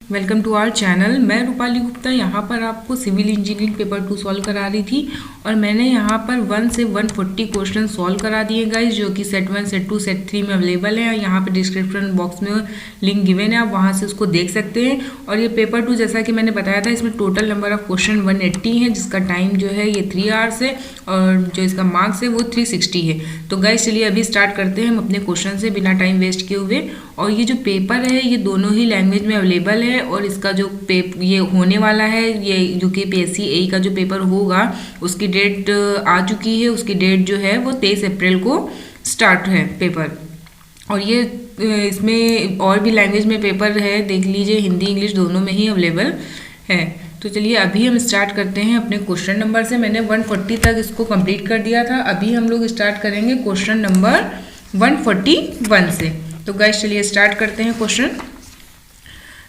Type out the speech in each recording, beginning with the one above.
Welcome to our channel. मैं रूपाली गुप्ता यहाँ पर आपको सिविल इंजीनियरिंग पेपर 2 सॉल्व करा रही थी और मैंने यहाँ पर 1 से 140 क्वेश्चन सॉल्व करा दिए गाइस, जो कि सेट 1, सेट 2, सेट 3 में अवेलेबल है। यहाँ पे डिस्क्रिप्शन बॉक्स में लिंक गिवन है, आप वहाँ से उसको देख सकते हैं। और ये पेपर 2 जैसा कि मैंने बताया था, इसमें टोटल नंबर ऑफ क्वेश्चन 180 है, जिसका टाइम जो है ये 3 आवर्स है और जो इसका मार्क्स है वो 360 है। तो गाइस चलिए अभी स्टार्ट करते हैं हम अपने क्वेश्चन से बिना टाइम वेस्ट किए हुए। और ये जो पेपर है ये दोनों ही लैंग्वेज में अवेलेबल है और इसका जो ये होने वाला है, ये जो कि PSC AE का जो पेपर होगा उसकी डेट आ चुकी है। उसकी डेट जो है वो 23 अप्रैल को स्टार्ट है पेपर। और ये इसमें और भी लैंग्वेज में पेपर है, देख लीजिए, हिंदी इंग्लिश दोनों में ही अवेलेबल है। तो चलिए अभी हम स्टार्ट करते हैं अपने क्वेश्चन नंबर से। मैंने 140 तक इसको कंप्लीट कर दिया था। अभी हम लोग स्टार्ट करेंगे क्वेश्चन नंबर 141 से। तो गाइस चलिए स्टार्ट करते हैं question.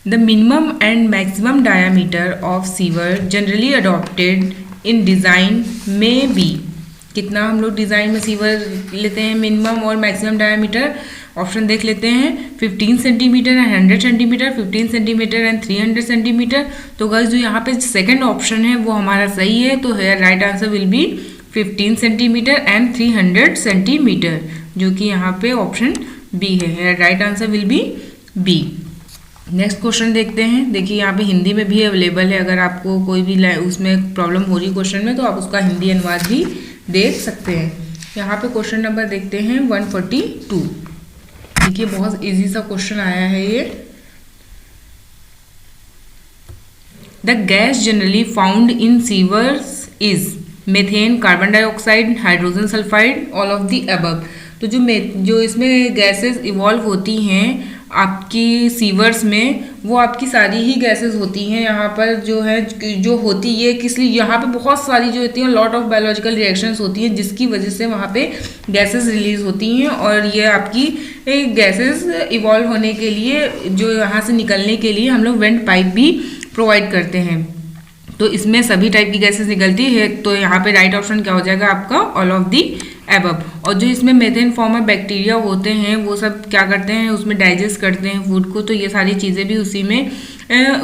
The minimum and maximum diameter of sewer generally adopted in design में बी। कितना हम लोग डिज़ाइन में सीवर लेते हैं मिनिमम और मैक्सिमम डायामीटर? ऑप्शन देख लेते हैं। 15 centimetre and 100 centimetre, 15 centimetre and 300 centimetre. तो गाइस जो यहाँ पे सेकंड ऑप्शन है वो हमारा सही है। तो here right answer will be 15 centimetre and 300 centimetre, जो कि यहाँ पे ऑप्शन बी है। Right answer will be B. Next question देखते हैं। देखिए यहाँ पे हिंदी में भी अवेलेबल है, अगर आपको कोई भी उसमें प्रॉब्लम हो रही क्वेश्चन में तो आप उसका हिंदी अनुवाद भी देख सकते हैं। यहाँ पे क्वेश्चन नंबर देखते हैं 142। देखिए बहुत इजी सा क्वेश्चन आया है ये। The gas generally found in sewers is methane, carbon dioxide, hydrogen sulphide, all of the above. तो जो इसमें गैसेस इवॉल्व होती हैं आपकी सीवर्स में, वो आपकी सारी ही गैसेस होती हैं। यहाँ पर जो है जो होती है किस लिए, यहाँ पे बहुत सारी जो होती हैं लॉट ऑफ बायोलॉजिकल रिएक्शंस होती हैं, जिसकी वजह से वहाँ पे गैसेस रिलीज होती हैं। और ये आपकी गैसेस इवॉल्व होने के लिए, जो यहाँ से निकलने के लिए हम लोग वेंट पाइप भी प्रोवाइड करते हैं। तो इसमें सभी टाइप की गैसेस निकलती है। तो यहाँ पे राइट ऑप्शन क्या हो जाएगा आपका? All of the above. और जो इसमें मेथेन फॉर्मर बैक्टीरिया होते हैं वो सब क्या करते हैं, उसमें डाइजेस्ट करते हैं फूड को। तो ये सारी चीज़ें भी उसी में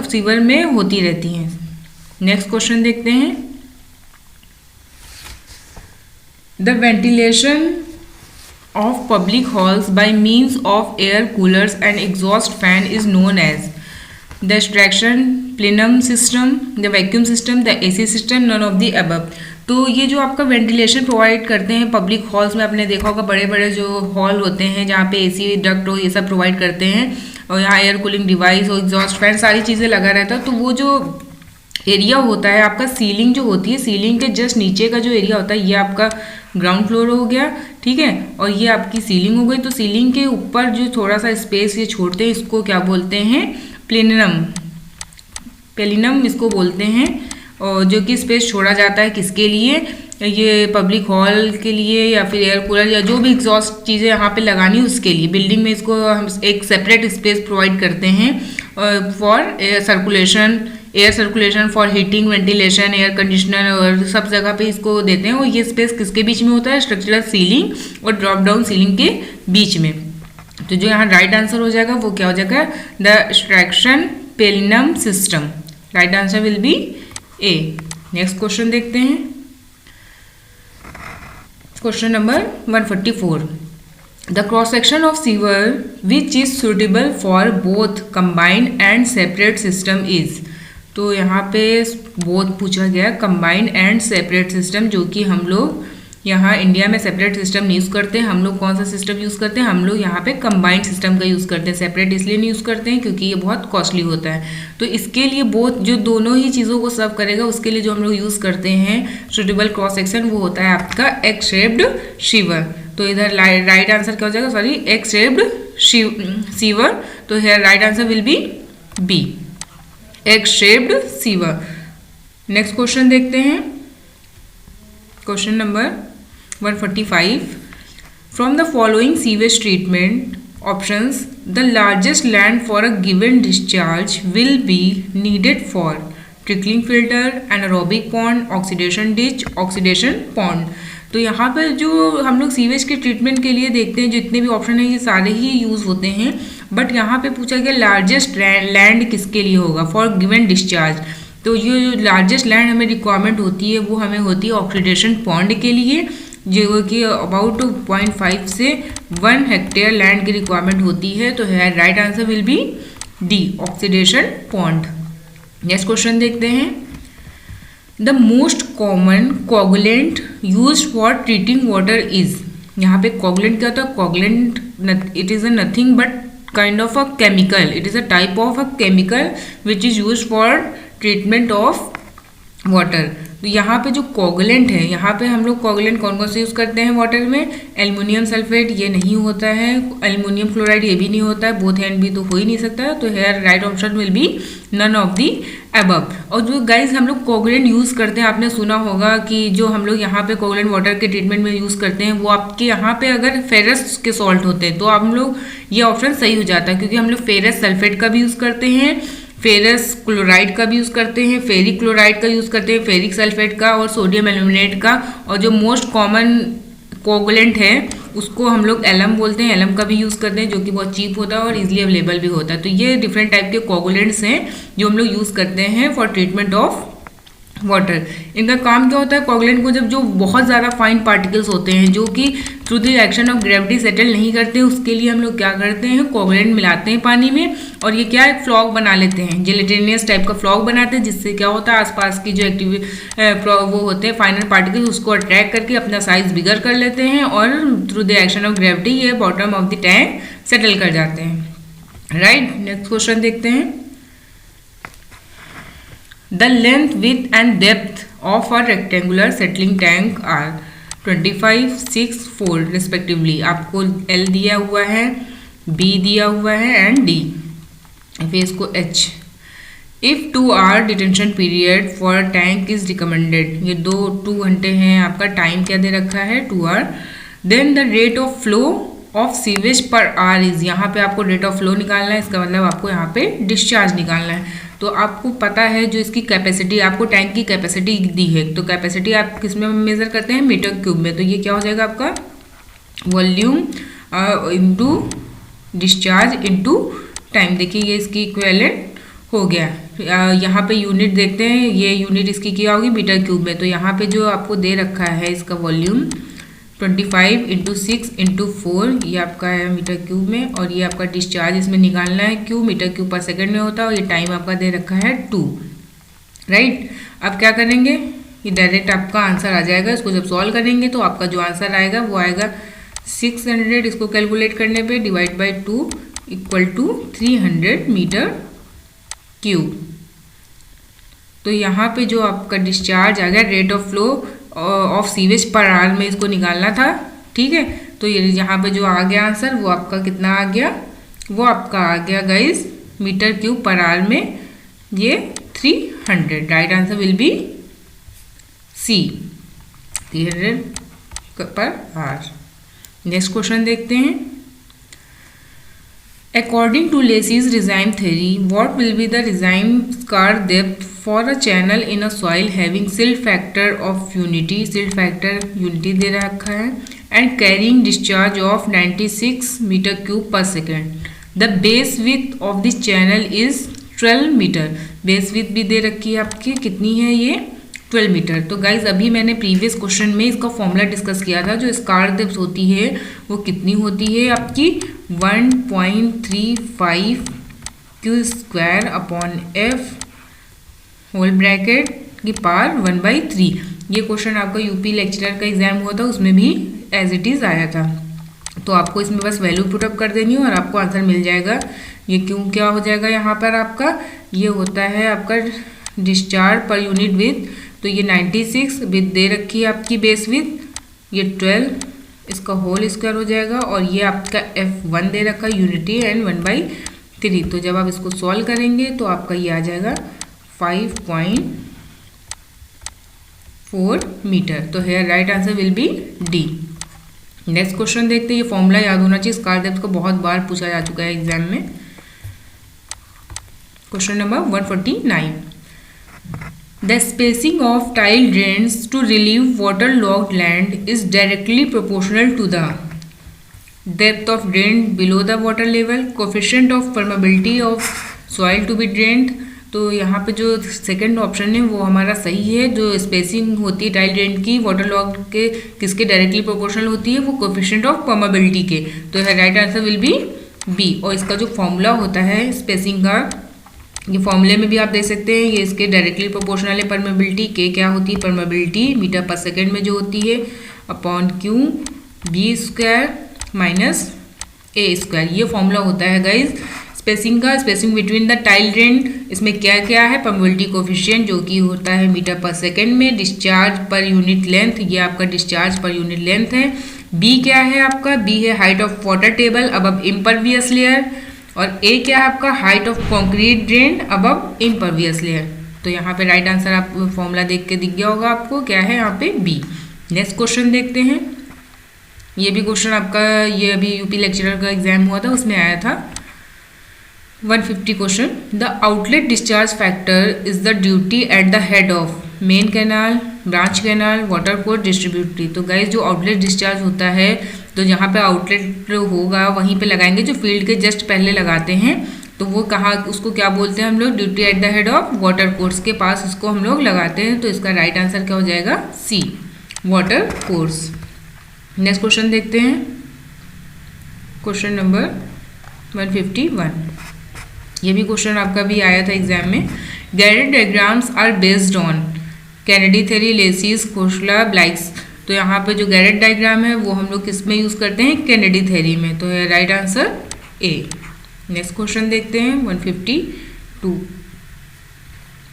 सीवर में होती रहती हैं। नेक्स्ट क्वेश्चन देखते हैं। The ventilation of public halls by means of air coolers and exhaust fan is known as the extraction, plenum system, the vacuum system, the AC system, none of the above. तो ये जो आपका ventilation provide करते हैं public halls में, आपने देखा होगा बड़े बड़े जो हॉल होते हैं जहाँ पे AC डक्ट हो, ये सब प्रोवाइड करते हैं। और यहाँ एयर कूलिंग डिवाइस और एग्जॉस्ट फैन सारी चीज़ें लगा रहता है। तो वो जो एरिया होता है आपका, सीलिंग जो होती है, सीलिंग के जस्ट नीचे का जो एरिया होता है ये आपका ग्राउंड फ्लोर हो गया, ठीक है। और ये आपकी सीलिंग हो गई। तो सीलिंग के ऊपर जो थोड़ा सा स्पेस ये छोड़ते हैं इसको क्या बोलते हैं? प्लेनिनम इसको बोलते हैं। और जो कि स्पेस छोड़ा जाता है किसके लिए? ये पब्लिक हॉल के लिए या फिर एयर कूलर या जो भी एग्जॉस्ट चीज़ें यहाँ पे लगानी है उसके लिए। बिल्डिंग में इसको हम एक सेपरेट स्पेस प्रोवाइड करते हैं for circulation, air circulation, for heating, ventilation, air conditioner, और सब जगह पे इसको देते हैं। और ये स्पेस किसके बीच में होता है? स्ट्रक्चरल सीलिंग और ड्रॉप डाउन सीलिंग के बीच में। तो जो यहाँ राइट आंसर हो जाएगा वो क्या हो जाएगा? The extraction plenum system. Right answer will be A. Next question देखते हैं। Question number 144। The cross section of sewer which is suitable for both combined and separate system is. तो यहाँ पे बोथ पूछा गया, कंबाइंड एंड सेपरेट सिस्टम, जो कि हम लोग यहाँ इंडिया में सेपरेट सिस्टम नहीं यूज़ करते। हम लोग कौन सा सिस्टम यूज़ करते हैं? हम लोग यहाँ पे कंबाइंड सिस्टम का यूज़ करते हैं। सेपरेट इसलिए नहीं यूज़ करते हैं क्योंकि ये बहुत कॉस्टली होता है। तो इसके लिए बोथ जो दोनों ही चीज़ों को सर्व करेगा उसके लिए जो हम लोग यूज़ करते हैं सुटेबल क्रॉस सेक्शन, वो होता है आपका एग शेप्ड सीवर। तो इधर राइट आंसर क्या हो जाएगा? Sorry, egg shaped sewer. तो here right answer will be B, egg shaped sewer. Next question देखते हैं। Question number 145. From the following sewage treatment options, the largest land for a given discharge will be needed for trickling filter, anaerobic pond, oxidation ditch, oxidation pond. तो यहाँ पर जो हम लोग sewage के treatment के लिए देखते हैं जितने भी ऑप्शन हैं ये सारे ही यूज़ होते हैं। बट यहाँ पे पूछा गया लार्जेस्ट लैंड किसके लिए होगा फॉर गिवन डिस्चार्ज। तो ये जो लार्जेस्ट लैंड हमें रिक्वायरमेंट होती है वो हमें होती है ऑक्सीडेशन पॉन्ड के लिए, जो कि अबाउट 0.5 से 1 हेक्टेयर लैंड की रिक्वायरमेंट होती है। तो है right answer will be D, oxidation pond. Next question देखते हैं। The most common coagulant used for treating water is. यहाँ पे कोगुलेंट क्या होता है? Coagulant it is a nothing but kind of a chemical, it is a type of a chemical which is used for treatment of water. तो यहाँ पे जो coagulant है, यहाँ पे हम लोग कोगुलेंट कौन कौन से यूज़ करते हैं वाटर में? एल्युमिनियम सल्फेट ये नहीं होता है, एल्युमिनियम क्लोराइड ये भी नहीं होता है, बोथ एंड भी तो हो ही नहीं सकता। तो here right option will be none of the above. और जो गाइज हम लोग कोगुलेंट यूज़ करते हैं, आपने सुना होगा कि जो हम लोग यहाँ पे कोगुलेंट वाटर के ट्रीटमेंट में यूज़ करते हैं वो आपके यहाँ पे अगर फेरस के सॉल्ट होते हैं तो हम लोग ये ऑप्शन सही हो जाता है, क्योंकि हम लोग फेरस सल्फेट का भी यूज़ करते हैं, फेरस क्लोराइड का भी यूज़ करते हैं, फेरिक क्लोराइड का यूज़ करते हैं, फेरिक सल्फेट का और सोडियम एल्यूमिनेट का। और जो मोस्ट कॉमन कोगुलेंट है उसको हम लोग एलम बोलते हैं, एलम का भी यूज़ करते हैं जो कि बहुत चीप होता है और इजीली अवेलेबल भी होता है। तो ये डिफरेंट टाइप के कोगुलेंट्स हैं जो हम लोग यूज़ करते हैं फॉर ट्रीटमेंट ऑफ वाटर। इनका काम क्या होता है? कोगुलेंट को जब जो बहुत ज़्यादा फाइन पार्टिकल्स होते हैं जो कि through the action of gravity settle नहीं करते, उसके लिए हम लोग क्या करते हैं? कोगुलेंट मिलाते हैं पानी में और ये क्या एक फ्लॉग बना लेते हैं, जेलेटिनियस टाइप का फ्लॉग बनाते हैं, जिससे क्या होता है आसपास की जो वो होते हैं फाइनल पार्टिकल्स उसको अट्रैक्ट करके अपना साइज बिगर कर लेते हैं और through the action of gravity ये bottom of the tank settle कर जाते हैं। राइट, नेक्स्ट क्वेश्चन देखते हैं। The length, width and depth of a rectangular settling tank are 25, 6, 4 respectively. आपको L दिया हुआ है, B दिया हुआ है and D, फिर इसको H। If 2 hour detention period for tank is recommended, ये 2 घंटे हैं, आपका टाइम क्या दे रखा है? 2 hour। Then the rate of flow of sewage पर आर इज, यहाँ पे आपको रेट ऑफ फ्लो निकालना है, इसका मतलब आपको यहाँ पे डिस्चार्ज निकालना है। तो आपको पता है जो इसकी कैपेसिटी, आपको टैंक की कैपेसिटी दी है, तो कैपेसिटी आप किस में मेजर करते हैं? मीटर क्यूब में। तो ये क्या हो जाएगा आपका? Volume into discharge into time. देखिए ये इसकी इक्विवेलेंट हो गया। यहाँ पे यूनिट देखते हैं, ये यूनिट इसकी क्या होगी? मीटर क्यूब में। तो यहाँ पे जो आपको दे रखा है इसका वॉल्यूम 25 इंटू 6 इंटू 4 ये आपका है मीटर क्यूब में, और ये आपका डिस्चार्ज इसमें निकालना है, क्यूब मीटर क्यूब पर सेकंड में होता है, और ये टाइम आपका दे रखा है 2। राइट, अब क्या करेंगे? ये डायरेक्ट आपका आंसर आ जाएगा। इसको जब सॉल्व करेंगे तो आपका जो आंसर आएगा वो आएगा 600, इसको कैलकुलेट करने पे divide by 2 equal to 300 metre cube. तो यहाँ पे जो आपका डिस्चार्ज आ गया, rate of flow of sewage per hour में इसको निकालना था, ठीक है। तो ये यहाँ पे जो आ गया आंसर वो आपका कितना आ गया? वो आपका आ गया guys metre cube per hour में ये 300। Right answer will be C, 300 per our. Next question देखते हैं। According to Lacey's design theory, what will be the design scar depth for a channel in a soil having silt factor of unity? Silt factor unity दे रखा है and carrying discharge of 96 meter cube per second. The base width of this channel is 12 meter. Base width भी दे रखी है आपकी, कितनी है ये? 12 metre. तो गाइज अभी मैंने प्रीवियस क्वेश्चन में इसका फॉर्मूला डिस्कस किया था, जो स्कार डेप्थ होती है वो कितनी होती है आपकी? 1.35 Q square upon F whole bracket की पावर 1/3। ये क्वेश्चन आपका यूपी लेक्चरर का एग्जाम हुआ था, उसमें भी एज इट इज़ आया था। तो आपको इसमें बस वैल्यू पुटअप कर देनी है और आपको आंसर मिल जाएगा। ये क्यों क्या हो जाएगा यहाँ पर आपका? ये होता है आपका डिस्चार्ज पर यूनिट विथ, तो ये 96 विथ दे रखी है आपकी बेस विथ, ये 12 इसका होल स्क्वायर हो जाएगा, और ये आपका F1 दे रखा है यूनिटी एंड 1/3। तो जब आप इसको सॉल्व करेंगे तो आपका ये आ जाएगा 5.4 मीटर। तो here right answer will be D. Next question देखते हैं। ये फॉर्मूला याद होना चाहिए, स्कार डेप्थ को बहुत बार पूछा जा चुका है एग्जाम में। Question number 149। The spacing of tile drains to relieve waterlogged land is directly proportional to the depth of drain below the water level, coefficient of permeability of soil to be drained. तो यहाँ पे जो second option है वो हमारा सही है। जो स्पेसिंग होती है टाइल ड्रेन की वाटर लॉग के किसके डायरेक्टली प्रोपोर्शनल होती है, वो कोफिशिएंट ऑफ परमेबिलिटी के। तो right answer will be B. और इसका जो फॉर्मूला होता है स्पेसिंग का, ये फॉर्मूले में भी आप देख सकते हैं, ये इसके डायरेक्टली प्रोपोर्शनल है परमेबिलिटी के। क्या होती है परमेबिलिटी मीटर पर सेकेंड में जो होती है upon Q B square minus A square. ये फॉर्मूला होता है गाइज स्पेसिंग का। Spacing between the tile drain, इसमें क्या क्या है, परमेबिलिटी कोफिशिएंट जो कि होता है मीटर पर सेकेंड में, डिस्चार्ज पर यूनिट लेंथ, ये आपका डिस्चार्ज पर यूनिट लेंथ है। बी क्या है आपका, बी है height of water table above impervious layer, और ए क्या है आपका height of concrete drain above impervious layer. तो यहाँ पे राइट आंसर आप फॉर्मूला देख के दिख गया होगा आपको, क्या है यहाँ पे बी। नेक्स्ट क्वेश्चन देखते हैं। ये भी क्वेश्चन आपका ये अभी यूपी लेक्चरर का एग्जाम हुआ था, उसमें आया था 150 question. The outlet discharge factor is the duty at the head of main canal, branch canal, water course, distributary. तो गाइज जो आउटलेट डिस्चार्ज होता है, तो जहाँ पे आउटलेट होगा वहीं पे लगाएंगे, जो फील्ड के जस्ट पहले लगाते हैं। तो वो कहाँ, उसको क्या बोलते हैं हम लोग, duty at the head of water course के पास इसको हम लोग लगाते हैं। तो इसका राइट आंसर क्या हो जाएगा, सी वाटर कोर्स। नेक्स्ट क्वेश्चन देखते हैं, क्वेश्चन नंबर 151। ये भी क्वेश्चन आपका भी आया था एग्जाम में। Garrett diagrams are based on Kennedy theory, Lacey's, Khosla, Bligh's. तो यहाँ पे जो गैरेट डायग्राम है वो हम लोग किस में यूज़ करते हैं, कैनेडी थ्योरी में। तो है right answer A. Next question देखते हैं 152।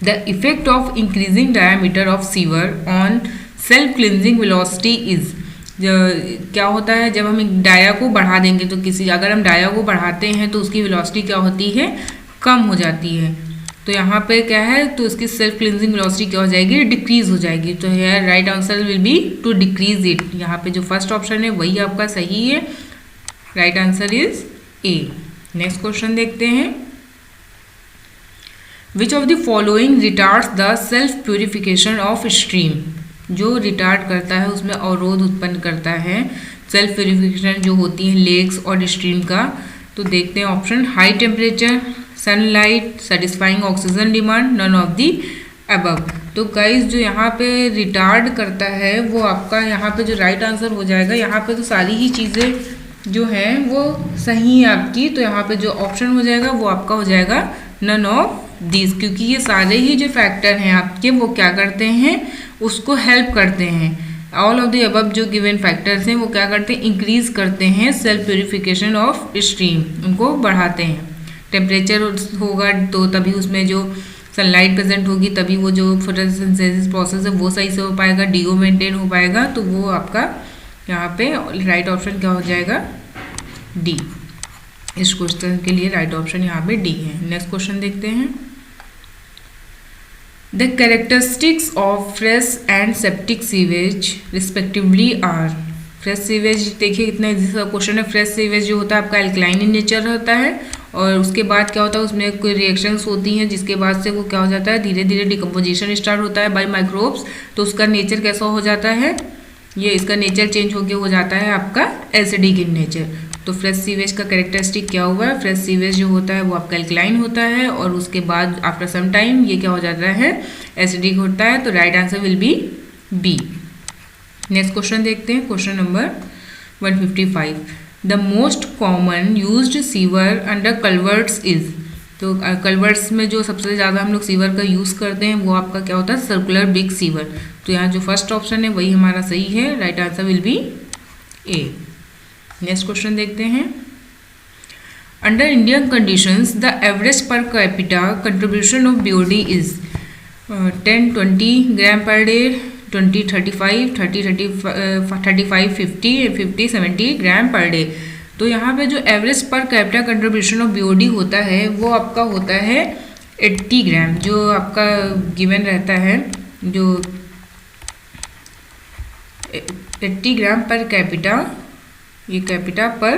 The effect of increasing diameter of sewer on self cleansing velocity is. क्या होता है जब हम डाया को बढ़ा देंगे, तो अगर हम डाया को बढ़ाते हैं तो उसकी वेलोसिटी क्या होती है, कम हो जाती है। तो यहाँ पे क्या है, तो इसकी सेल्फ क्लिनजिंग वेलोसिटी क्या हो जाएगी, डिक्रीज हो जाएगी। तो है right answer will be to decrease it. यहाँ पे जो फर्स्ट ऑप्शन है वही आपका सही है, right answer is a. Next question देखते हैं। Which of the following retards the self purification of stream. जो रिटार्ड करता है उसमें अवरोध उत्पन्न करता है सेल्फ प्यूरिफिकेशन जो होती है लेक्स और स्ट्रीम का। तो देखते हैं option, high temperature, sunlight, satisfying oxygen demand, none of the above. तो गाइस जो यहाँ पे रिटार्ड करता है वो आपका यहाँ पे जो राइट आंसर हो जाएगा, यहाँ पे तो सारी ही चीज़ें जो हैं वो सही है आपकी। तो यहाँ पे जो ऑप्शन हो जाएगा वो आपका हो जाएगा नन ऑफ दिस, क्योंकि ये सारे ही जो फैक्टर हैं आपके वो क्या करते हैं, उसको हेल्प करते हैं। ऑल ऑफ द अबव जो गिवन फैक्टर्स हैं वो क्या करते हैं, इंक्रीज करते हैं सेल्फ प्यूरिफिकेशन ऑफ स्ट्रीम, उनको बढ़ाते हैं। टेम्परेचर होगा तो तभी उसमें जो सनलाइट प्रेजेंट होगी तभी वो जो फोटोसिंथेसिस प्रोसेस है वो सही से हो पाएगा, डीओ मेंटेन हो पाएगा। तो वो आपका यहाँ पे राइट ऑप्शन क्या हो जाएगा, डी। इस क्वेश्चन के लिए राइट ऑप्शन यहाँ पे डी है। नेक्स्ट क्वेश्चन देखते हैं। The characteristics of fresh and septic sewage respectively are। Fresh sewage देखिए कितना इजी सा क्वेश्चन है। फ्रेश सीवेज जो होता है आपका एल्कलाइन इन नेचर होता है, और उसके बाद क्या होता है उसमें कोई रिएक्शंस होती हैं जिसके बाद से वो क्या हो जाता है, धीरे धीरे डिकम्पोजिशन स्टार्ट होता है बाय माइक्रोब्स। तो उसका नेचर कैसा हो जाता है, ये इसका नेचर चेंज होकर हो जाता है आपका एसिडिक इन नेचर। तो फ्रेश सीवेज का कैरेक्टरिस्टिक क्या हुआ है, फ्रेश सीवेज जो होता है वो आपका एल्कलाइन होता है, और उसके बाद आफ्टर सम टाइम ये क्या हो जाता है, एसिडिक होता है। तो right answer will be B. Next question देखते हैं, question number 155। The most common used sewer under culverts is. तो कल्वर्ट्स में जो सबसे ज़्यादा हम लोग सीवर का यूज़ करते हैं वो आपका क्या होता है, सर्कुलर बिग सीवर। तो यहाँ जो फर्स्ट ऑप्शन है वही हमारा सही है, right answer will be A. Next question देखते हैं। Under Indian conditions the average per capita contribution of BOD is 10-20 gram per day, 20-35, 30-35, 50-70 gram per day. तो यहाँ पे जो average per capita contribution of BOD होता है वो आपका होता है 80 ग्राम, जो आपका गिवन रहता है, जो 80 ग्राम पर कैपिटा, ये कैपिटा पर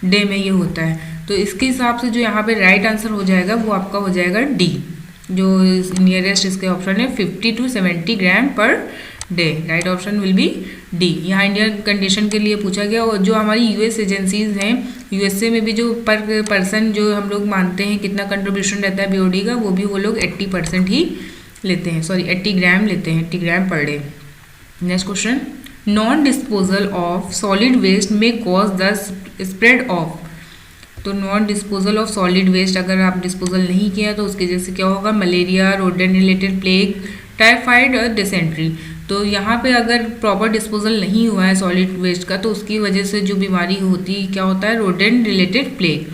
डे में ये होता है। तो इसके हिसाब से जो यहाँ पे राइट आंसर हो जाएगा वो आपका हो जाएगा डी। जो नियरेस्ट इसके ऑप्शन है 50 to 70 gram per day. Right option will be D. यहाँ इंडियन कंडीशन के लिए पूछा गया। और जो हमारी यूएस एजेंसीज हैं, यूएसए में भी जो पर पर्सन जो हम लोग मानते हैं कितना कंट्रीब्यूशन रहता है बीओडी का, वो भी वो लोग 80% ही लेते हैं, सॉरी 80 ग्राम लेते हैं, 80 gram per day. Next question, non disposal of solid waste में कॉज द स्प्रेड ऑफ। तो non disposal of solid waste अगर आप डिस्पोजल नहीं किया तो उसकी वजह से क्या होगा, malaria, rodent related plague, typhoid और डिसेंट्री। तो यहाँ पे अगर प्रॉपर डिस्पोजल नहीं हुआ है सॉलिड वेस्ट का तो उसकी वजह से जो बीमारी होती है क्या होता है, रोडेंट रिलेटेड प्लेग।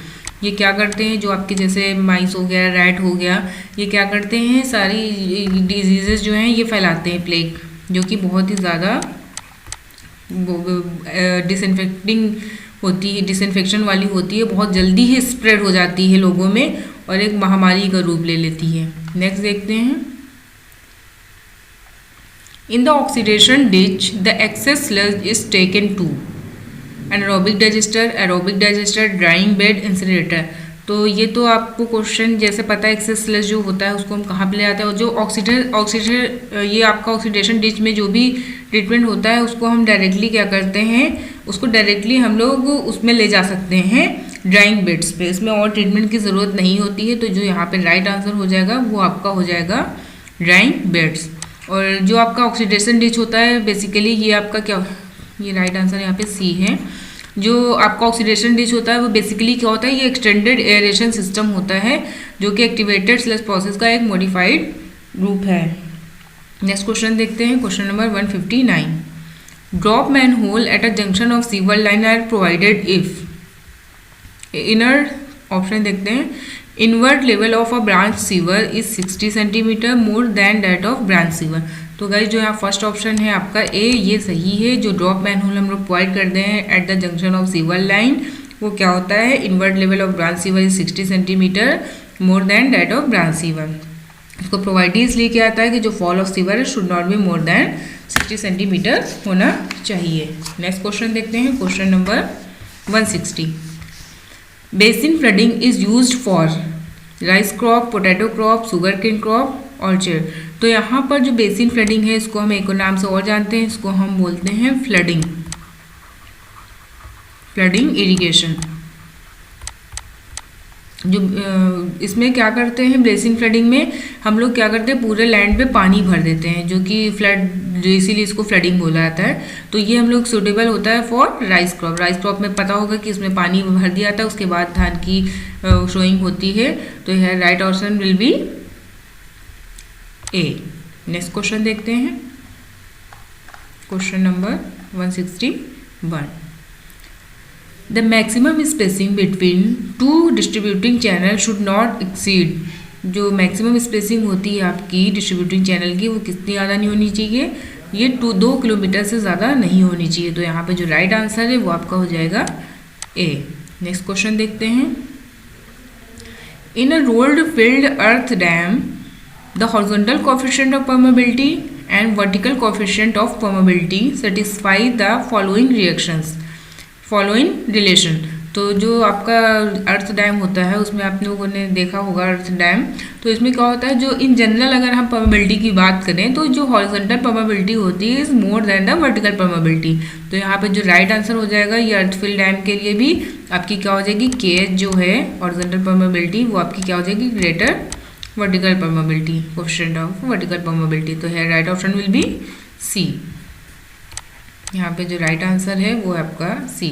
ये क्या करते हैं, जो आपके जैसे माइस हो गया, रैट हो गया, ये क्या करते हैं, सारी डिजीजेस जो हैं ये फैलाते हैं, प्लेग, जो कि बहुत ही ज़्यादा डिसइंफेक्टिंग होती है, डिसइंफेक्शन वाली होती है, बहुत जल्दी ही स्प्रेड हो जाती है लोगों में और एक महामारी का रूप ले लेती है। नेक्स्ट देखते हैं, in the oxidation ditch the excess sludge is taken to anaerobic digester, drying bed, incinerator. तो ये तो आपको क्वेश्चन जैसे पता है, एक्सेस स्लज जो होता है उसको हम कहाँ पे ले आते हैं, और जो ऑक्सीडेशन ये आपका ऑक्सीडेशन डिच में जो भी ट्रीटमेंट होता है उसको हम डायरेक्टली क्या करते हैं, उसको डायरेक्टली हम लोग उसमें ले जा सकते हैं ड्राइंग बेड्स पे। इसमें और ट्रीटमेंट की ज़रूरत नहीं होती है। तो जो यहाँ पे राइट आंसर हो जाएगा वो आपका हो जाएगा ड्राइंग बेड्स। और जो आपका ऑक्सीडेशन डिच होता है बेसिकली ये आपका क्या, ये राइट आंसर यहाँ पे सी है। जो आपका ऑक्सीडेशन डिच होता है वो बेसिकली क्या होता है, ये एक्सटेंडेड एयरेशन सिस्टम होता है जो कि एक्टिवेटेड स्लज प्रोसेस का एक मॉडिफाइड रूप है। नेक्स्ट क्वेश्चन देखते हैं, question number 159, drop man hole at a junction of sewer line are provided if inner option देखते हैं, invert level of a branch sewer is 60 centimetre more than that of branch sewer. तो guys जो यहाँ first option है आपका ए, ये सही है। जो ड्रॉप मैन होल हम लोग प्रोवाइड करते हैं at the junction of sewer line वो क्या होता है, invert level of branch sewer is 60 centimetre more than that of branch sewer. इसको प्रोवाइड इसलिए किया जाता है कि जो fall of sewer should not be more than 60 centimetre होना चाहिए। नेक्स्ट क्वेश्चन देखते हैं, question number 160, basin flooding is used for rice crop, potato crop, sugar cane crop, orchard. तो यहाँ पर जो बेसिन फ्लडिंग है इसको हम एक और नाम से और जानते हैं, इसको हम बोलते हैं फ्लडिंग, फ्लडिंग इरिगेशन। जो इसमें क्या करते हैं, बेसिन फ्लडिंग में हम लोग क्या करते हैं, पूरे लैंड पे पानी भर देते हैं, जो कि फ्लड, इसीलिए इसको फ्लडिंग बोला जाता है। तो ये हम लोग सूटेबल होता है for rice crop. Rice crop में पता होगा कि इसमें पानी भर दिया जाता है, उसके बाद धान की शोइंग होती है। तो यह right option will be A. Next question देखते हैं, question number 161, the maximum spacing between two distributing channel should not exceed. जो मैक्सिमम स्पेसिंग होती है आपकी डिस्ट्रीब्यूटिंग चैनल की वो कितनी ज़्यादा नहीं होनी चाहिए, ये 2 किलोमीटर से ज़्यादा नहीं होनी चाहिए। तो यहाँ पे जो राइट आंसर है वो आपका हो जाएगा ए। नेक्स्ट क्वेश्चन देखते हैं, in a rolled filled earth dam the horizontal coefficient of permeability and vertical coefficient of permeability satisfy the following reactions, following relation. तो जो आपका अर्थ डैम होता है उसमें आप लोगों ने देखा होगा अर्थ डैम, तो इसमें क्या होता है, जो इन जनरल अगर हम परमेबिलिटी की बात करें तो जो हॉरिजॉन्टल परमेबिलिटी होती है is more than the vertical permeability. तो यहाँ पे जो राइट आंसर हो जाएगा ये अर्थफिल डैम के लिए भी आपकी क्या हो जाएगी, के जो है हॉरिजॉन्टल परमेबिलिटी वो आपकी क्या हो जाएगी, greater vertical permeability, coefficient of vertical permeability. तो है right option will be C. यहाँ पे जो राइट आंसर है वो आपका C.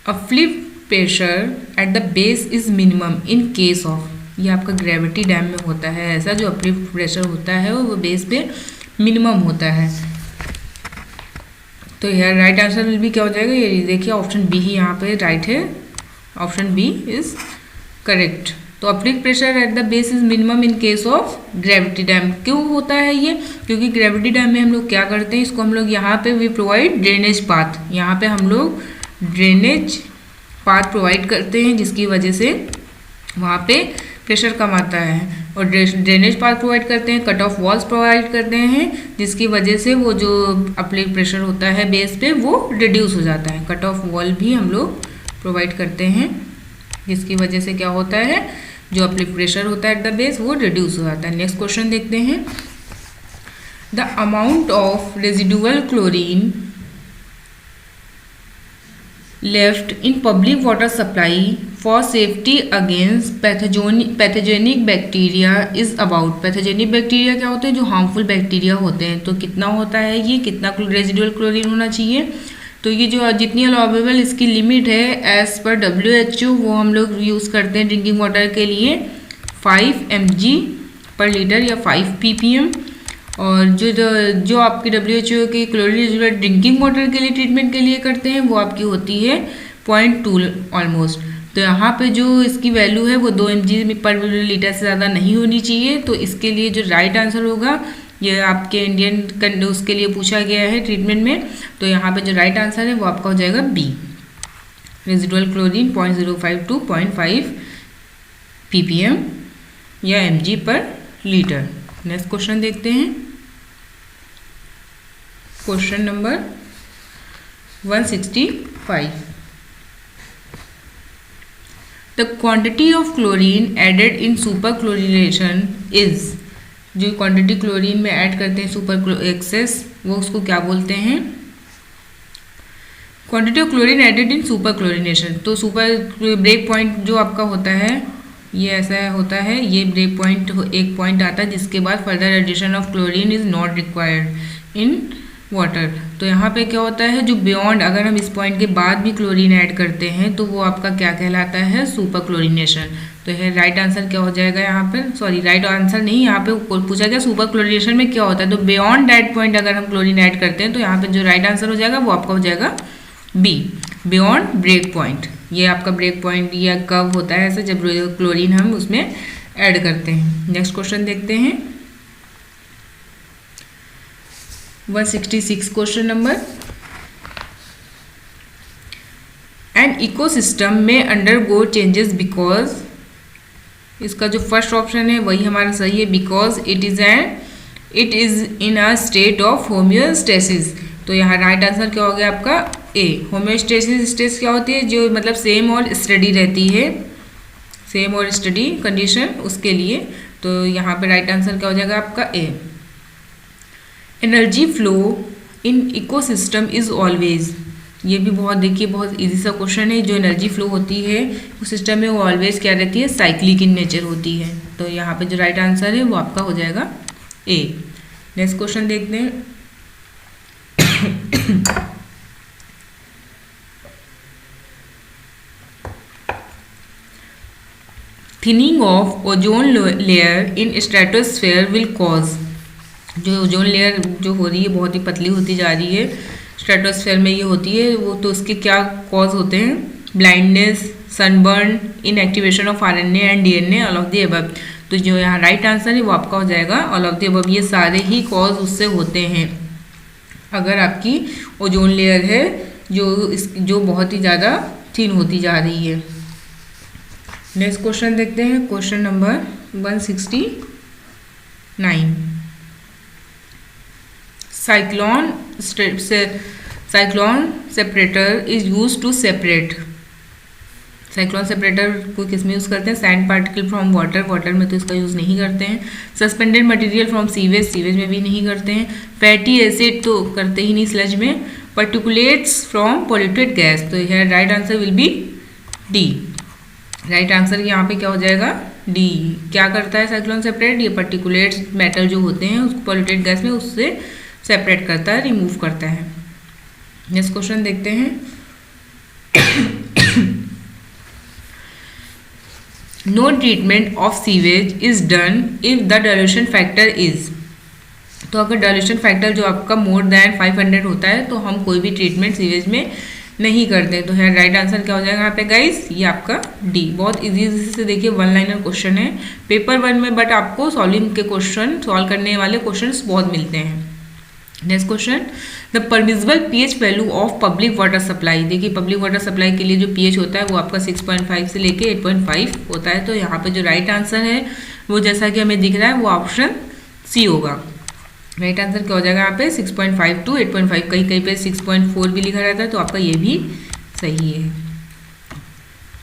Uplift pressure at the base is minimum in case of, ये आपका ग्रेविटी डैम में होता है ऐसा, जो अपलिफ्ट प्रेशर होता है वो बेस पे मिनिमम होता है। तो यार राइट आंसर विल बी क्या हो जाएगा, ये देखिए ऑप्शन बी ही यहाँ पे राइट है, ऑप्शन बी इज करेक्ट। तो uplift pressure at the base is minimum in case of gravity dam. क्यों होता है ये, क्योंकि ग्रेविटी डैम में हम लोग क्या करते हैं, इसको हम लोग यहाँ पे वी प्रोवाइड ड्रेनेज पाथ, यहाँ पे हम लोग ड्रेनेज पाथ प्रोवाइड करते हैं जिसकी वजह से वहाँ पे प्रेशर कम आता है। और ड्रेनेज पाथ प्रोवाइड करते हैं, कट ऑफ वॉल्स प्रोवाइड करते हैं जिसकी वजह से वो जो अपलिफ्ट प्रेशर होता है बेस पे वो रिड्यूस हो जाता है। कट ऑफ वॉल भी हम लोग प्रोवाइड करते हैं जिसकी वजह से क्या होता है, जो अपलिफ्ट प्रेशर होता है एट द बेस वो रिड्यूस हो जाता है। नेक्स्ट क्वेश्चन देखते हैं, the amount of residual chlorine left in public water supply for safety against pathogenic bacteria is about। pathogenic bacteria क्या होते हैं? जो harmful bacteria होते हैं। तो कितना होता है ये, कितना रेजिडुअल क्लोरीन होना चाहिए? तो ये जो जितनी अलाउेबल इसकी लिमिट है एज पर WHO वो हम लोग यूज़ करते हैं ड्रिंकिंग वाटर के लिए 5 mg पर लीटर या 5 ppm। और जो आपकी WHO की क्लोरीन ड्रिंकिंग वाटर के लिए ट्रीटमेंट के लिए करते हैं वो आपकी होती है 0.2 ऑलमोस्ट। तो यहाँ पे जो इसकी वैल्यू है वो 2 mg पर लीटर से ज़्यादा नहीं होनी चाहिए। तो इसके लिए जो राइट आंसर होगा, ये आपके इंडियन उसके लिए पूछा गया है ट्रीटमेंट में, तो यहाँ पे जो राइट आंसर है वो आपका हो जाएगा B, residual chlorine 0.05 to 0.5 ppm या mg per litre. Next question देखते हैं, question number 165। The quantity of chlorine added in super chlorination is. जो क्वांटिटी क्लोरीन में ऐड करते हैं सुपर एक्सेस, वो उसको क्या बोलते हैं? Quantity of chlorine added in super chlorination. तो सुपर ब्रेक पॉइंट जो आपका होता है ये ऐसा होता है, ये ब्रेक पॉइंट एक पॉइंट आता है जिसके बाद further addition of chlorine is not required in water. तो यहाँ पे क्या होता है, जो बियॉन्ड अगर हम इस पॉइंट के बाद भी क्लोरीन ऐड करते हैं तो वो आपका क्या कहलाता है? Super chlorination. तो ये राइट आंसर क्या हो जाएगा यहाँ पर? सॉरी, राइट आंसर नहीं, यहाँ पे पूछा गया सुपर क्लोरीनेशन में क्या होता है। तो बियॉन्ड दैट पॉइंट अगर हम क्लोरीन ऐड करते हैं तो यहाँ पे जो राइट आंसर हो जाएगा वो आपका हो जाएगा बी, बियॉन्ड ब्रेक पॉइंट। ये आपका ब्रेक पॉइंट या कब होता है ऐसे जब क्लोरीन हम उसमें ऐड करते हैं। नेक्स्ट क्वेश्चन देखते हैं 166 क्वेश्चन नंबर। एन इकोसिस्टम में अंडरगो चेंजेस बिकॉज, इसका जो फर्स्ट ऑप्शन है वही हमारा सही है, because it is in a state of homeostasis. तो यहाँ राइट आंसर क्या हो गया आपका ए, होम्योस्टेसिस। स्टेट क्या होती है? जो मतलब सेम और स्टडी रहती है, सेम और स्टडी कंडीशन उसके लिए। तो यहाँ पे राइट आंसर क्या हो जाएगा आपका A. Energy flow in ecosystem is always. ये भी बहुत देखिए बहुत इजी सा क्वेश्चन है। जो एनर्जी फ्लो होती है उस सिस्टम में वो ऑलवेज क्या रहती है? साइक्लिक इन नेचर होती है। तो यहाँ पे जो राइट आंसर है वो आपका हो जाएगा ए। नेक्स्ट क्वेश्चन देखते हैं thinning of ozone layer in stratosphere will cause. जो ओजोन लेयर जो हो रही है बहुत ही पतली होती जा रही है, स्ट्रेटोस्फेयर में ये होती है, वो तो उसके क्या कॉज होते हैं? Blindness, sunburn, inactivation of RNA and DNA, all of the above. तो जो यहाँ राइट आंसर है वो आपका हो जाएगा ऑल ऑफ द अबव। ये सारे ही कॉज उससे होते हैं अगर आपकी ओजोन लेयर है जो बहुत ही ज़्यादा थिन होती जा रही है। नेक्स्ट क्वेश्चन देखते हैं, question number 169। Cyclone separator is use to separate. Cyclone separator को किस में यूज़ करते हैं? सैंड पार्टिकल फ्रॉम वाटर में तो इसका यूज़ नहीं करते हैं। सस्पेंडेड मटेरियल फ्रॉम सीवेज में भी नहीं करते हैं। फैटी एसिड तो करते ही नहीं स्लज में। Particulates from polluted gas. तो यह right answer will be D. Right answer यहाँ पे क्या हो जाएगा? डी। क्या करता है साइक्लोन सेपरेट? ये पर्टिकुलेट्स मेटल जो होते हैं उसको पॉल्यूटेड गैस में उससे सेपरेट करता है, रिमूव करता है। नेक्स्ट क्वेश्चन देखते हैं no treatment of sewage is done if the dilution factor is. तो अगर डाइल्यूशन फैक्टर जो आपका मोर देन 500 होता है तो हम कोई भी ट्रीटमेंट सीवेज में नहीं करते। तो है राइट आंसर क्या हो जाएगा यहाँ पे गाइस? ये आपका डी। बहुत इजी से देखिए वन लाइनर क्वेश्चन है पेपर 1 में, बट आपको सॉल्विंग के क्वेश्चन सॉल्व करने वाले क्वेश्चंस बहुत मिलते हैं। Next question, the permissible pH value of public water supply. देखिए पब्लिक वाटर सप्लाई के लिए जो पीएच होता है वो आपका 6.5 से लेके 8.5 होता है। तो यहाँ पे जो राइट आंसर है वो जैसा कि हमें दिख रहा है वो ऑप्शन सी होगा। राइट आंसर क्या हो जाएगा यहाँ पे? 6.5 to 8.5। कहीं कहीं पे 6.4 भी लिखा रहता है तो आपका ये भी सही है,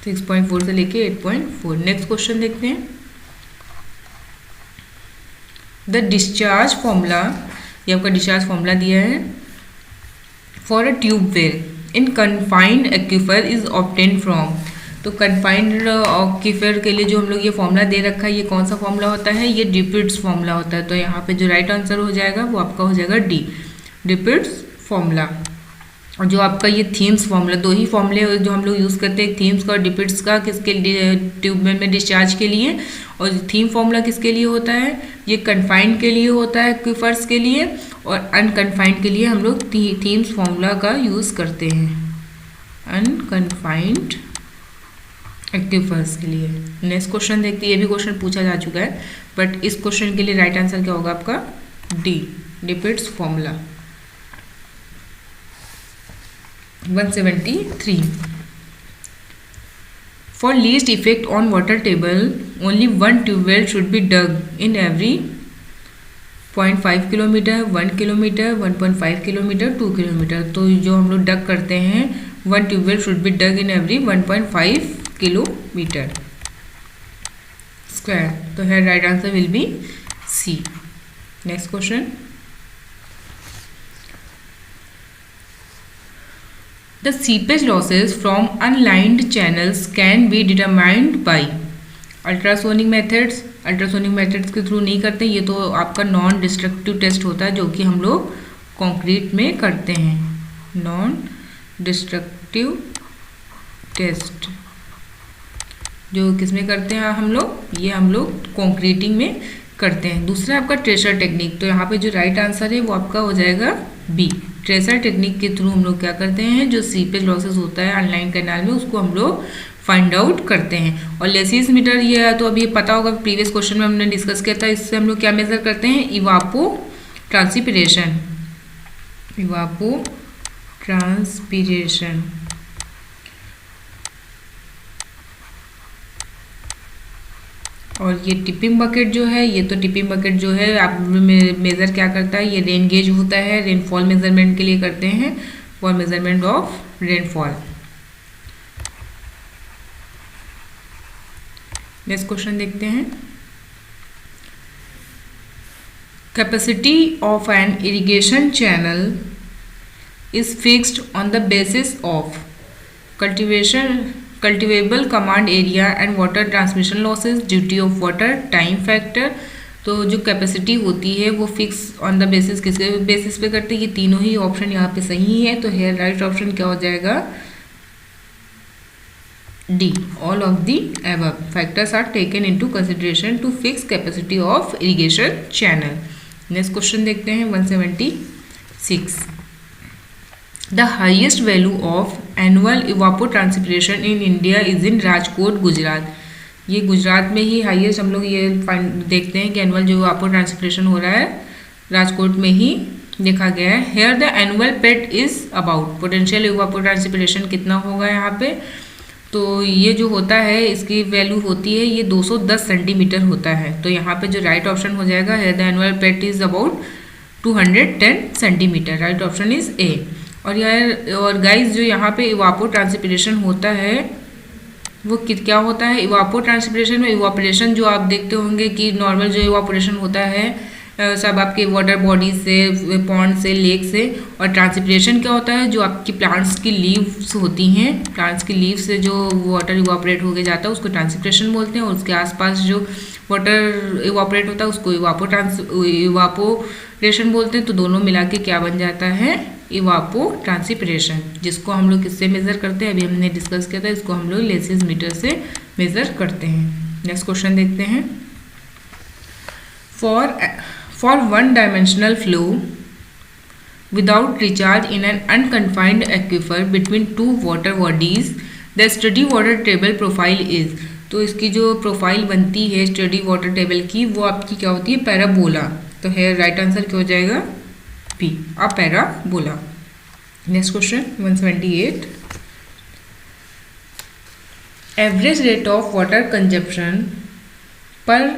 6.4 से लेके 8.4। नेक्स्ट क्वेश्चन देखते हैं, द डिस्चार्ज फॉर्मूला ये आपका डिस्चार्ज फॉर्मूला दिया है। For a tube well in confined aquifer is obtain from, तो कन्फाइंड एक्वीफर के लिए जो हम लोग ये फॉर्मूला दे रखा है, ये कौन सा फॉर्मूला होता है, ये डिपिट्स फॉर्मूला होता है। तो यहाँ पे जो राइट आंसर हो जाएगा वो आपका हो जाएगा डी, डिपिट्स फॉर्मूला। और जो आपका ये थीम्स फॉर्मूला, दो ही फॉर्मूले जो हम लोग यूज़ करते हैं, थीम्स का और डिपिट्स का, किसके लिए, ट्यूबवेल में डिस्चार्ज के लिए, और थीम फॉर्मूला किसके लिए होता है, ये कन्फाइंड के लिए होता है एक्वीफर्स के लिए, और अनकन्फाइंड के लिए हम लोग थीम्स फॉर्मूला का यूज़ करते हैं, अनकन्फाइंड एक्वीफर्स के लिए। नेक्स्ट क्वेश्चन देखते हैं, ये भी क्वेश्चन पूछा जा चुका है, बट इस क्वेश्चन के लिए राइट आंसर क्या होगा आपका D, डिपिट्स formula. 173 For least effect on water table, only one tube well should be dug in every 0.5 kilometre, 1 kilometre, 1.5 kilometre, 2 kilometre. तो जो हम लोग डग करते हैं, one tubewell should be dug in every 1.5 kilometre square. तो है right answer will be C. Next question, The seepage losses from unlined channels can be determined by ultrasonic methods. Ultrasonic methods के through नहीं करते, ये तो आपका non destructive test होता है जो कि हम लोग कंक्रीट में करते हैं, नॉन डिस्ट्रक्टिव टेस्ट जो किस में करते हैं हम लोग, ये हम लोग कंक्रीटिंग में करते हैं। दूसरा आपका ट्रेसर टेक्निक, तो यहाँ पे जो राइट आंसर है वो आपका हो जाएगा बी, ट्रेसर टेक्निक के थ्रू हम लोग क्या करते हैं, जो सीपेज लॉसेस होता है अनलाइन कैनाल में उसको हम लोग फाइंड आउट करते हैं। और लेसिस मीटर, ये तो अभी पता होगा, प्रीवियस क्वेश्चन में हमने डिस्कस किया था। इससे हम लोग क्या मेजर करते हैं, इवापो ट्रांसपिरेशन, इवापो ट्रांसपिरेशन। और ये टिपिंग बकेट जो है, ये तो टिपिंग बकेट जो है आप मेज़र क्या करता है, ये रेन गेज होता है, रेनफॉल मेजरमेंट के लिए करते हैं, for measurement of rainfall. Next question देखते हैं, capacity of an irrigation channel is fixed on the basis of cultivable command area and water transmission losses, duty of water, time factor. तो जो capacity होती है वो फिक्स ऑन द बेसिस किसके basis पे करते हैं, ये तीनों ही ऑप्शन यहाँ पे सही है। तो हेयर राइट ऑप्शन क्या हो जाएगा, D, all of the above factors are taken into consideration to fix capacity of irrigation channel. Next question देखते हैं 176, The highest value of annual evapotranspiration in India is in Rajkot, Gujarat. ये गुजरात में ही highest हम लोग ये देखते हैं कि एनुअल जो evapotranspiration हो रहा है राजकोट में ही देखा गया है। Here the annual PET is about potential evapotranspiration कितना होगा यहाँ पे, तो ये जो होता है इसकी वैल्यू होती है ये 210 सेंटीमीटर होता है। तो यहाँ पे जो राइट ऑप्शन हो जाएगा, here the annual PET is about 210 centimetre, right option is a. और यार और गाइस जो यहाँ पे इवापो ट्रांसपिरेशन होता है वो क्या होता है, इवापो ट्रांसपिरेशन में इवापोरेशन जो आप देखते होंगे कि नॉर्मल जो इवापोरेशन होता है सब आपके वाटर बॉडी से, पॉन्ड से, लेक से, और ट्रांसपिरेशन क्या होता है, जो आपकी प्लांट्स की लीव्स होती हैं, प्लांट्स की लीव्स से जो वाटर इवापोरेट होके जाता है उसको ट्रांसपिरेशन बोलते हैं, और उसके आसपास जो वाटर इवापोरेट होता है उसको इवापोरेशन बोलते हैं। तो दोनों मिला के क्या बन जाता है, इवापो ट्रांसपिरेशन, जिसको हम लोग किससे मेज़र करते हैं, अभी हमने डिस्कस किया था, इसको हम लोग लेसिस मीटर से मेज़र करते हैं। नेक्स्ट क्वेश्चन देखते हैं, for one dimensional flow without recharge in an unconfined aquifer between two water bodies the study water table profile is. तो इसकी जो प्रोफाइल बनती है स्टडी वाटर टेबल की वो आपकी क्या होती है, पैराबोला। तो है राइट आंसर क्या हो जाएगा, P, a parabola। Next question 178, average rate of water consumption per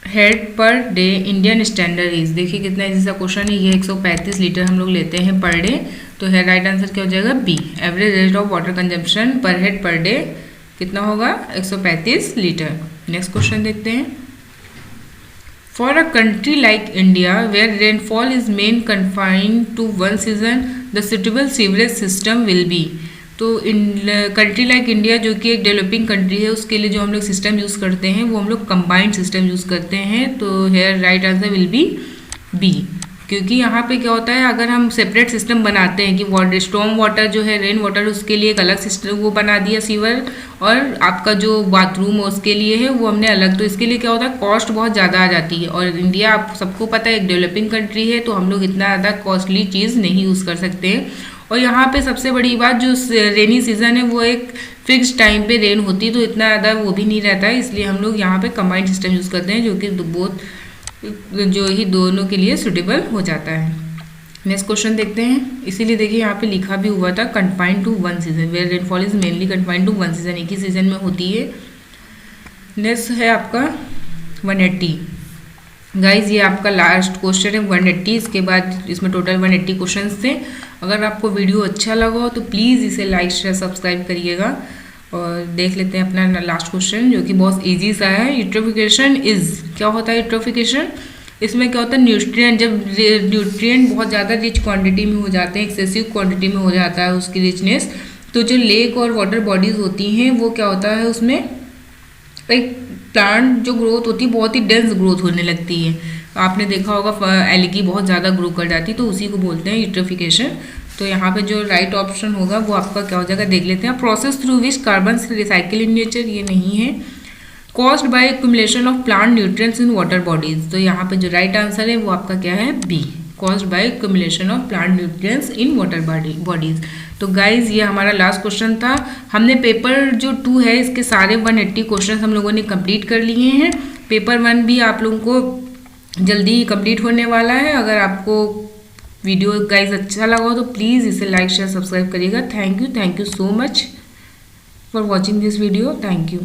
head per day Indian standard is. देखिए कितना इजी सा क्वेश्चन है, ये 135 लीटर हम लोग लेते हैं पर डे। तो है राइट आंसर क्या हो जाएगा, B, average rate of water consumption per head per day कितना होगा, 135 लीटर। नेक्स्ट क्वेश्चन देखते हैं, For a country like India, where rainfall is main confined to one season, the suitable sewerage system will be. तो in country like India जो कि एक developing country है, उसके लिए जो हम लोग सिस्टम यूज़ करते हैं वो हम लोग कंबाइंड सिस्टम यूज़ करते हैं. तो here right answer will be B. क्योंकि यहाँ पे क्या होता है, अगर हम सेपरेट सिस्टम बनाते हैं कि वाटर स्टॉर्म वाटर जो है रेन वाटर उसके लिए एक अलग सिस्टम वो बना दिया सीवर, और आपका जो बाथरूम है उसके लिए है वो हमने अलग, तो इसके लिए क्या होता है कॉस्ट बहुत ज़्यादा आ जाती है. और इंडिया आप सबको पता है एक डेवलपिंग कंट्री है, तो हम लोग इतना ज़्यादा कॉस्टली चीज़ नहीं यूज़ कर सकते हैं. और यहाँ पे सबसे बड़ी बात जो रेनी सीज़न है वो एक फिक्स टाइम पे रेन होती है, तो इतना ज़्यादा वो भी नहीं रहता है, इसलिए हम लोग यहाँ पे कंबाइंड सिस्टम यूज़ करते हैं जो कि बहुत जो ही दोनों के लिए सुटेबल हो जाता है. नेक्स्ट क्वेश्चन देखते हैं. इसीलिए देखिए यहाँ पे लिखा भी हुआ था confined to one season, where rainfall is mainly confined to one season, एक ही सीजन में होती है. नेक्स्ट है आपका 180. गाइज ये आपका लास्ट क्वेश्चन है 180. इसके बाद इसमें टोटल 180 क्वेश्चन थे. अगर आपको वीडियो अच्छा लगा हो तो प्लीज़ इसे लाइक शेयर सब्सक्राइब करिएगा. और देख लेते हैं अपना लास्ट क्वेश्चन जो कि बहुत इजी सा है. यूट्रोफिकेशन इज, क्या होता है यूट्रोफिकेशन? इसमें क्या होता है न्यूट्रिएंट, जब न्यूट्रिएंट बहुत ज़्यादा रिच क्वांटिटी में हो जाते हैं, एक्सेसिव क्वांटिटी में हो जाता है उसकी रिचनेस, तो जो लेक और वाटर बॉडीज़ होती हैं वो क्या होता है उसमें एक प्लांट जो ग्रोथ होती है बहुत ही डेंस ग्रोथ होने लगती है. आपने देखा होगा एल्गी बहुत ज़्यादा ग्रो कर जाती है, तो उसी को बोलते हैं यूट्रोफिकेशन. तो यहाँ पे जो राइट ऑप्शन होगा वो आपका क्या हो जाएगा देख लेते हैं. Process through which carbon recycle in nature, ये नहीं है. Caused by accumulation of plant nutrients in water bodies, तो यहाँ पे जो राइट आंसर है वो आपका क्या है B, caused by accumulation of plant nutrients in water bodies. तो गाइज ये हमारा लास्ट क्वेश्चन था. हमने पेपर जो 2 है इसके सारे 180 क्वेश्चन हम लोगों ने कंप्लीट कर लिए हैं. पेपर 1 भी आप लोगों को जल्दी कंप्लीट होने वाला है. अगर आपको वीडियो गाइज अच्छा लगा हो तो प्लीज़ इसे लाइक शेयर सब्सक्राइब करिएगा. Thank you so much for watching this video. Thank you.